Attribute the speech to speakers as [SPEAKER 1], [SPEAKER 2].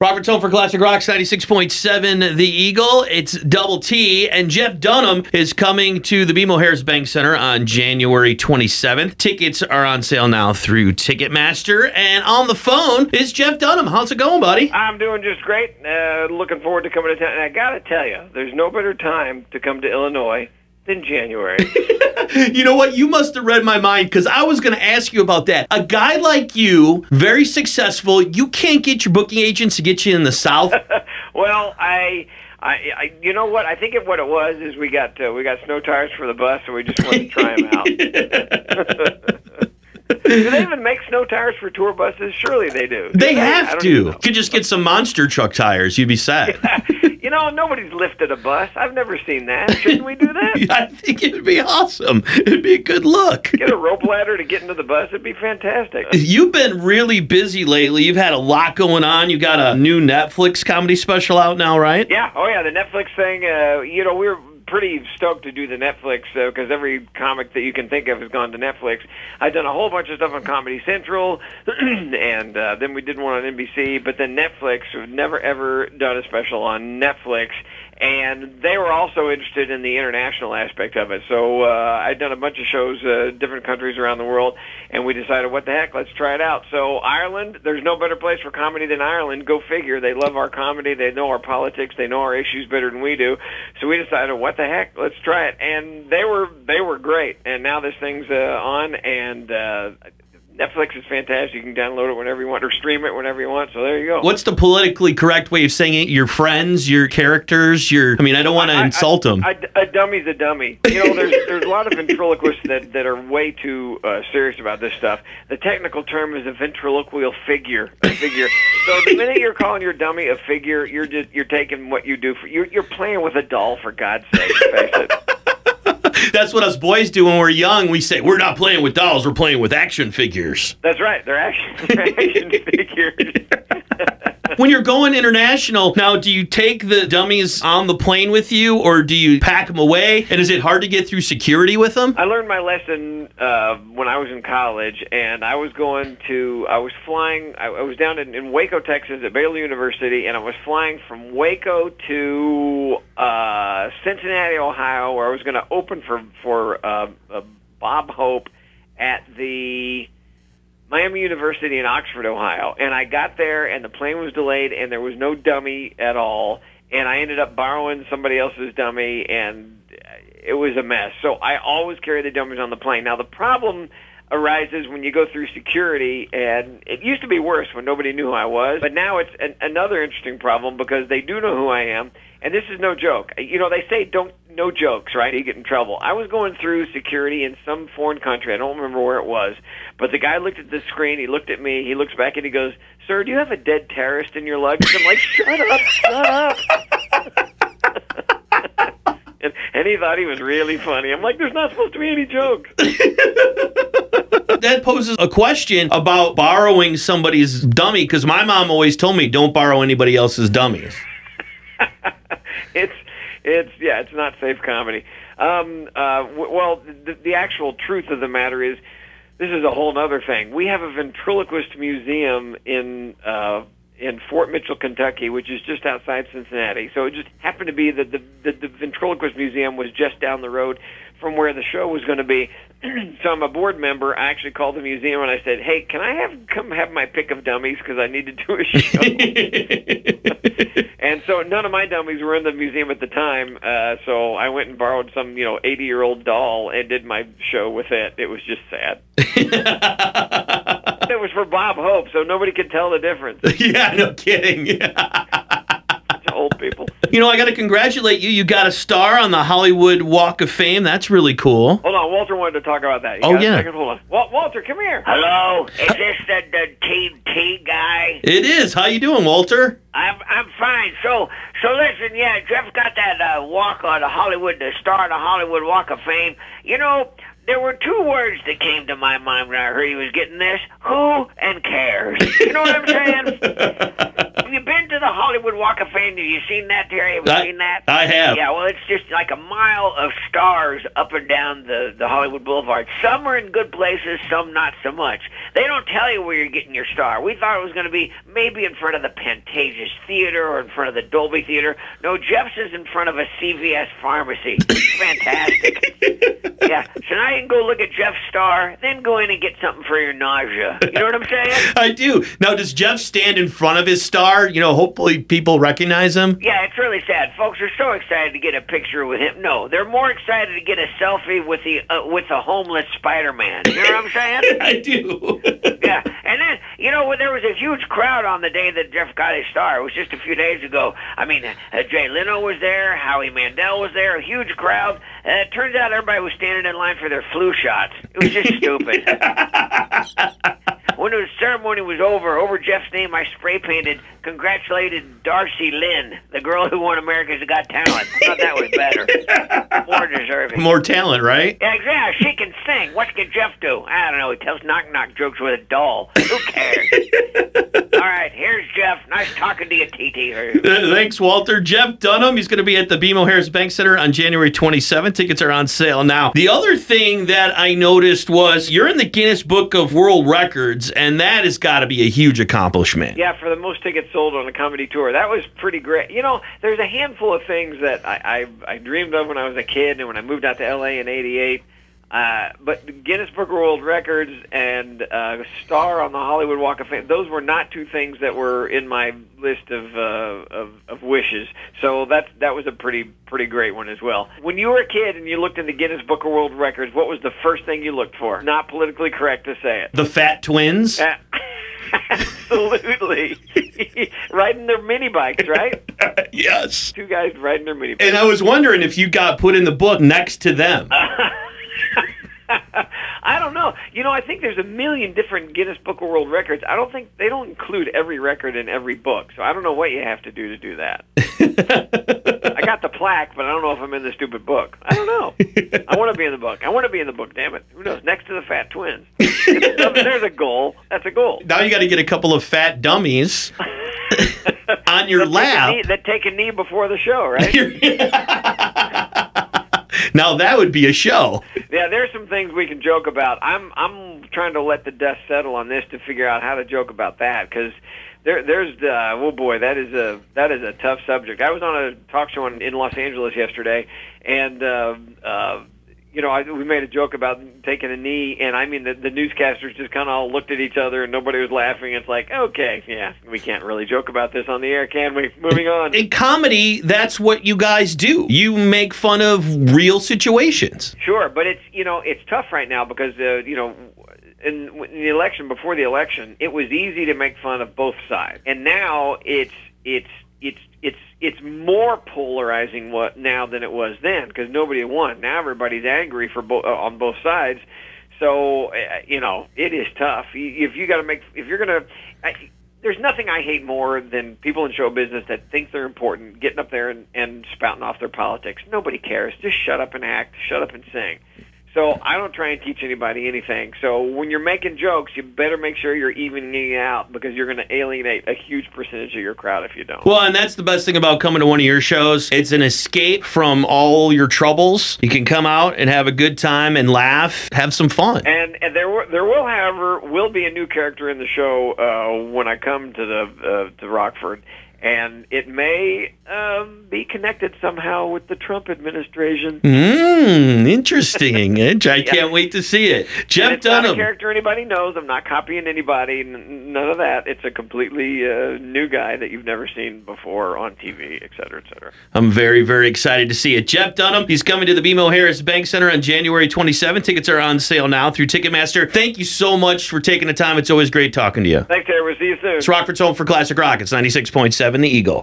[SPEAKER 1] Rockford's home for Classic Rocks 96.7 The Eagle. It's Double T, and Jeff Dunham is coming to the BMO Harris Bank Center on January 27th. Tickets are on sale now through Ticketmaster, and on the phone is Jeff Dunham. How's it going, buddy?
[SPEAKER 2] I'm doing just great. Looking forward to coming to town. And I got to tell you, there's no better time to come to Illinois than January.
[SPEAKER 1] You know what? You must have read my mind, because I was going to ask you about that. A guy like you, very successful, you can't get your booking agents to get you in the South?
[SPEAKER 2] Well, you know what? I think what it was is we got snow tires for the bus, so we just wanted to try them out. Do they even make snow tires for tour buses? Surely they do.
[SPEAKER 1] They have to. You could just get some monster truck tires. You'd be set.
[SPEAKER 2] You know, nobody's lifted a bus. I've never seen that. Shouldn't we do that?
[SPEAKER 1] I think it'd be awesome. It'd be a good look.
[SPEAKER 2] Get a rope ladder to get into the bus. It'd be fantastic.
[SPEAKER 1] You've been really busy lately. You've had a lot going on. You got a new Netflix comedy special out now, right?
[SPEAKER 2] Yeah. Oh, yeah. The Netflix thing, you know, we're pretty stoked to do the Netflix because every comic that you can think of has gone to Netflix. I've done a whole bunch of stuff on Comedy Central, and then we did one on NBC, but then Netflix, we've never ever done a special on Netflix, and they were also interested in the international aspect of it. So I'd done a bunch of shows, different countries around the world, and we decided, what the heck, let's try it out. So Ireland, there's no better place for comedy than Ireland. Go figure. They love our comedy. They know our politics. They know our issues better than we do. So we decided, what the heck, let's try it. And they were great. And now this thing's on, and Netflix is fantastic. You can download it whenever you want or stream it whenever you want. So there you go.
[SPEAKER 1] What's the politically correct way of saying it? Your friends, your characters, I mean, I don't want to insult them.
[SPEAKER 2] A dummy's a dummy. You know, there's a lot of ventriloquists that are way too serious about this stuff. The technical term is a ventriloquial figure. So the minute you're calling your dummy a figure, you're taking what you do you're playing with a doll, for God's sake. Face it.
[SPEAKER 1] That's what us boys do when we're young. We say, we're not playing with dolls, we're playing with action figures.
[SPEAKER 2] That's right. They're action figures.
[SPEAKER 1] When you're going international, now, do you take the dummies on the plane with you, or do you pack them away? And is it hard to get through security with them?
[SPEAKER 2] I learned my lesson when I was in college, and I was flying, I was down in Waco, Texas at Baylor University, and I was flying from Waco to Cincinnati, Ohio, where I was going to open for Bob Hope at the Miami University in Oxford, Ohio. And I got there, and the plane was delayed, and there was no dummy at all. And I ended up borrowing somebody else's dummy, and it was a mess. So I always carry the dummies on the plane. Now, the problem arises when you go through security, and it used to be worse when nobody knew who I was, but now it's another interesting problem because they do know who I am, and this is no joke. You know, they say no jokes, right? You get in trouble. I was going through security in some foreign country. I don't remember where it was, but the guy looked at the screen, he looked at me, he looks back, and he goes, "Sir, do you have a dead terrorist in your luggage?" I'm like, shut up. And he thought he was really funny. I'm like, there's not supposed to be any jokes.
[SPEAKER 1] That poses a question about borrowing somebody's dummy, because my mom always told me, don't borrow anybody else's dummies.
[SPEAKER 2] It's not safe comedy. Well, the actual truth of the matter is, this is a whole other thing. We have a ventriloquist museum in Fort Mitchell, Kentucky, which is just outside Cincinnati. So it just happened to be that the ventriloquist museum was just down the road from where the show was going to be. So I'm a board member. I actually called the museum and I said, "Hey, can I come have my pick of dummies because I need to do a show?" And so none of my dummies were in the museum at the time. So I went and borrowed some 80-year-old doll and did my show with it. It was just sad. It was for Bob Hope, so nobody could tell the difference.
[SPEAKER 1] Yeah, no kidding.
[SPEAKER 2] Old people.
[SPEAKER 1] You know, I got to congratulate you. You got a star on the Hollywood Walk of Fame. That's really cool.
[SPEAKER 2] Hold on, Walter wanted to talk about that.
[SPEAKER 1] Oh, yeah.
[SPEAKER 2] Hold on. Walter, come here.
[SPEAKER 3] Hello, is this the Team T guy?
[SPEAKER 1] It is. How you doing, Walter?
[SPEAKER 3] I'm fine. So listen, yeah, Jeff got that walk on the star on the Hollywood Walk of Fame. You know, there were two words that came to my mind when I heard he was getting this: who and cares. You know what I'm saying? Have you been to to the Hollywood Walk of Fame. Have you seen that, Terry? Have you seen that?
[SPEAKER 1] I have.
[SPEAKER 3] Yeah, well, it's just like a mile of stars up and down the Hollywood Boulevard. Some are in good places, some not so much. They don't tell you where you're getting your star. We thought it was going to be maybe in front of the Pantages Theater or in front of the Dolby Theater. No, Jeff's is in front of a CVS pharmacy. It's fantastic. Yeah, so now you can go look at Jeff's star, then go in and get something for your nausea. You know what I'm saying?
[SPEAKER 1] I do. Now, does Jeff stand in front of his star? You know, hopefully people recognize him.
[SPEAKER 3] Yeah, it's really sad. Folks are so excited to get a picture with him. No, they're more excited to get a selfie with the homeless Spider-Man. You know what I'm saying?
[SPEAKER 1] I do.
[SPEAKER 3] Yeah, and then, you know, there was a huge crowd on the day that Jeff got his star. It was just a few days ago. I mean, Jay Leno was there, Howie Mandel was there, a huge crowd. It turns out everybody was standing in line for their flu shots. It was just stupid. When the ceremony was over Jeff's name, I spray painted, "Congratulated Darcy Lynn, the girl who won America's Got Talent." I thought that was better. More deserving.
[SPEAKER 1] More talent, right?
[SPEAKER 3] Yeah, exactly. She can sing. What can Jeff do? I don't know. He tells knock-knock jokes with a doll. Who cares? All right, here's Jeff. Nice talking to you, TT.
[SPEAKER 1] Thanks, Walter. Jeff Dunham, he's going to be at the BMO Harris Bank Center on January 27th. Tickets are on sale now. The other thing that I noticed was you're in the Guinness Book of World Records, and that has got to be a huge accomplishment.
[SPEAKER 2] Yeah, for the most tickets sold on a comedy tour. That was pretty great. You know, there's a handful of things that I dreamed of when I was a kid and when I moved out to L.A. in '88. But the Guinness Book of World Records and star on the Hollywood Walk of Fame, those were not two things that were in my list of wishes. So that was a pretty great one as well. When you were a kid and you looked in the Guinness Book of World Records, what was the first thing you looked for? Not politically correct to say it.
[SPEAKER 1] The Fat Twins?
[SPEAKER 2] Absolutely. Riding their mini bikes, right?
[SPEAKER 1] Yes.
[SPEAKER 2] Two guys riding their mini bikes.
[SPEAKER 1] And I was wondering if you got put in the book next to them.
[SPEAKER 2] I don't know. You know, I think there's a million different Guinness Book of World Records. I don't think they don't include every record in every book, so I don't know what you have to do that. I got the plaque, but I don't know if I'm in the stupid book. I don't know. I want to be in the book. I want to be in the book, damn it. Who knows? Next to the Fat Twins. There's a goal. That's a goal.
[SPEAKER 1] Now you got to get a couple of fat dummies on your lap.
[SPEAKER 2] That take a knee before the show, right?
[SPEAKER 1] Now that would be a show.
[SPEAKER 2] Yeah, there's some things we can joke about. I'm trying to let the dust settle on this to figure out how to joke about that, because there's oh boy, that is a tough subject. I was on a talk show in Los Angeles yesterday, and you know, we made a joke about taking a knee, and I mean, the newscasters just kind of all looked at each other, and nobody was laughing. It's like, okay, yeah, we can't really joke about this on the air, can we? Moving on.
[SPEAKER 1] In comedy, that's what you guys do. You make fun of real situations.
[SPEAKER 2] Sure, but it's, you know, it's tough right now because, you know, in the election, before the election, it was easy to make fun of both sides, and now it's more polarizing now than it was then, because nobody won. Now everybody's angry for on both sides. So you know, it is tough. If you're gonna, there's nothing I hate more than people in show business that think they're important, getting up there and spouting off their politics. Nobody cares. Just shut up and act. Shut up and sing. So I don't try and teach anybody anything. So when you're making jokes, you better make sure you're evening it out, because you're going to alienate a huge percentage of your crowd if you don't.
[SPEAKER 1] Well, and that's the best thing about coming to one of your shows. It's an escape from all your troubles. You can come out and have a good time and laugh, have some fun.
[SPEAKER 2] And there will, however, be a new character in the show when I come to Rockford. And it may be connected somehow with the Trump administration.
[SPEAKER 1] Interesting. I can't wait to see it. Jeff Dunham.
[SPEAKER 2] Not a character anybody knows. I'm not copying anybody. None of that. It's a completely new guy that you've never seen before on TV, et cetera, et cetera.
[SPEAKER 1] I'm very, very excited to see it. Jeff Dunham, he's coming to the BMO Harris Bank Center on January 27th. Tickets are on sale now through Ticketmaster. Thank you so much for taking the time. It's always great talking to you.
[SPEAKER 2] Thanks, Terry. We'll see you soon.
[SPEAKER 1] It's Rockford's home for classic rock. It's 96.7 The Eagle.